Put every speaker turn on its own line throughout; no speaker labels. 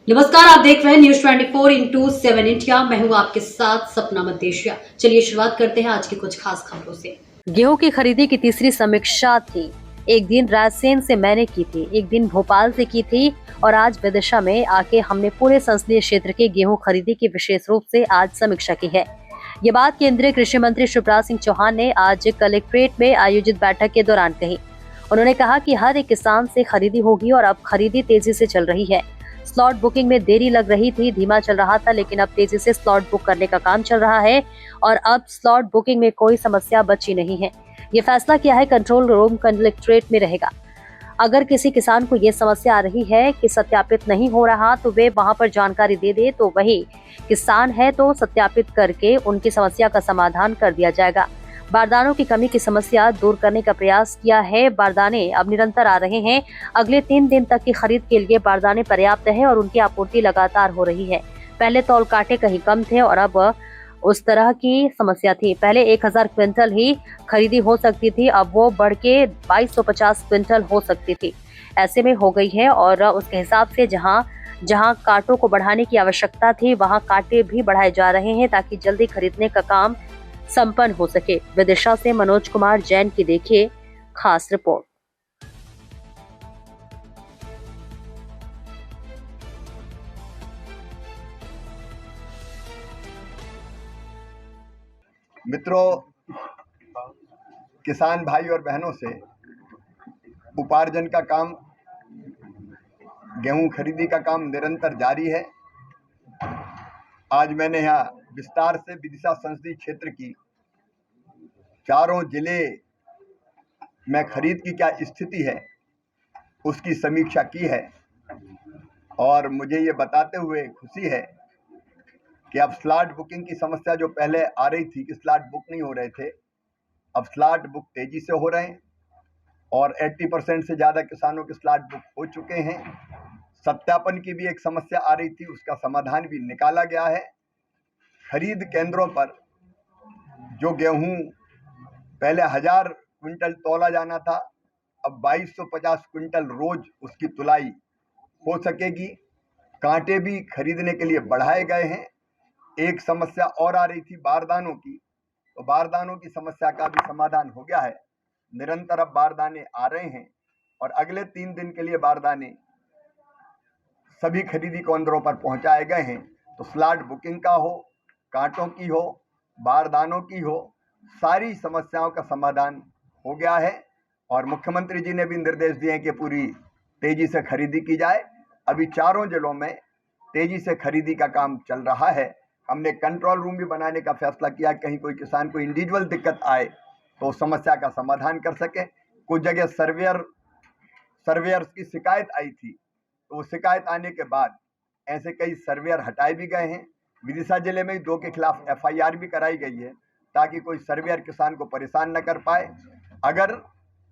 नमस्कार, आप देख रहे हैं न्यूज 24/7 इंडिया। मैं हूं आपके साथ सपना मदेशिया। चलिए शुरुआत करते हैं आज की कुछ खास खबरों से। गेहूं की खरीदी की तीसरी समीक्षा थी। एक दिन रायसेन से मैंने की थी, एक दिन भोपाल से की थी और आज विदिशा में आके हमने पूरे संसदीय क्षेत्र के गेहूं खरीदी की विशेष रूप से आज समीक्षा की है। ये बात केंद्रीय कृषि मंत्री शिवराज सिंह चौहान ने आज कलेक्ट्रेट में आयोजित बैठक के दौरान कही। उन्होंने कहा कि हर एक किसान से खरीदी होगी और अब खरीदी तेजी से चल रही है। स्लॉट बुकिंग में देरी लग रही थी, धीमा चल रहा था, लेकिन अब तेजी से स्लॉट बुक करने का काम चल रहा है और अब स्लॉट बुकिंग में कोई समस्या बची नहीं है। ये फैसला किया है कंट्रोल रूम कलेक्ट्रेट में रहेगा। अगर किसी किसान को ये समस्या आ रही है कि सत्यापित नहीं हो रहा तो वे वहां पर जानकारी दे दे, तो वही किसान है तो सत्यापित करके उनकी समस्या का समाधान कर दिया जाएगा। बारदानों की कमी की समस्या दूर करने का प्रयास किया है। बारदाने अब निरंतर आ रहे हैं। अगले 3 दिन तक की खरीद के लिए बारदाने पर्याप्त है और उनकी आपूर्ति लगातार हो रही है। पहले तौल कांटे कहीं कम थे और अब उस तरह की समस्या थी। पहले 1000 क्विंटल ही खरीदी हो सकती थी, अब वो बढ़ के 2250 क्विंटल हो सकती थी। ऐसे में हो गई है और उसके हिसाब से जहां जहां कांटों को बढ़ाने की आवश्यकता थी वहां कांटे भी बढ़ाए जा रहे हैं ताकि जल्दी खरीदने का काम संपन्न हो सके। विदिशा से मनोज कुमार जैन की देखिए खास रिपोर्ट।
मित्रों, किसान भाई और बहनों से उपार्जन का काम, गेहूं खरीदी का काम निरंतर जारी है। आज मैंने यहाँ विस्तार से विदिशा संसदीय क्षेत्र की चारों जिले में खरीद की क्या स्थिति है उसकी समीक्षा की है और मुझे ये बताते हुए खुशी है कि अब स्लॉट बुकिंग की समस्या जो पहले आ रही थी कि स्लॉट बुक नहीं हो रहे थे, अब स्लॉट बुक तेजी से हो रहे हैं और 80% से ज़्यादा किसानों के स्लॉट बुक हो चुके हैं। सत्यापन की भी एक समस्या आ रही थी, उसका समाधान भी निकाला गया है। खरीद केंद्रों पर जो गेहूं पहले 1000 क्विंटल तौला जाना था, अब 2250 क्विंटल रोज उसकी तुलाई हो सकेगी। कांटे भी खरीदने के लिए बढ़ाए गए हैं। एक समस्या और आ रही थी बारदानों की, तो बारदानों की समस्या का भी समाधान हो गया है। निरंतर अब बारदाने आ रहे हैं और अगले 3 दिन के लिए बारदाने सभी खरीदी केंद्रों पर पहुंचाए गए हैं। तो स्लॉट बुकिंग का हो, कांटों की हो, बारदानों की हो, सारी समस्याओं का समाधान हो गया है और मुख्यमंत्री जी ने भी निर्देश दिए हैं कि पूरी तेजी से खरीदी की जाए। अभी चारों जिलों में तेजी से खरीदी का काम चल रहा है। हमने कंट्रोल रूम भी बनाने का फैसला किया, कहीं कोई किसान को इंडिविजुअल दिक्कत आए तो समस्या का समाधान कर सके। कुछ जगह सर्वेयर्स की शिकायत आई थी, तो वो शिकायत आने के बाद ऐसे कई सर्वेयर हटाए भी गए हैं। विदिशा जिले में 2 के खिलाफ FIR भी कराई गई है ताकि कोई सर्वेयर किसान को परेशान न कर पाए। अगर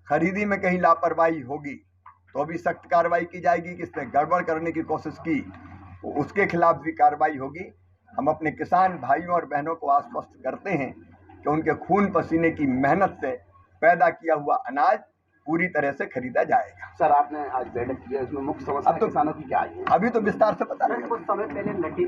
खरीदी में कहीं लापरवाही होगी तो भी सख्त कार्रवाई की जाएगी। किसने गड़बड़ करने की कोशिश की तो उसके खिलाफ भी कार्रवाई होगी। हम अपने किसान भाइयों और बहनों को आश्वस्त करते हैं कि उनके खून पसीने की मेहनत से पैदा किया हुआ अनाज पूरी तरह से खरीदा जाएगा।
सर, आपने आज बैठक की है, इसमें मुख्य समस्या किसानों की क्या आई है?
अभी तो विस्तार से बता रहे हैं।
कुछ समय पहले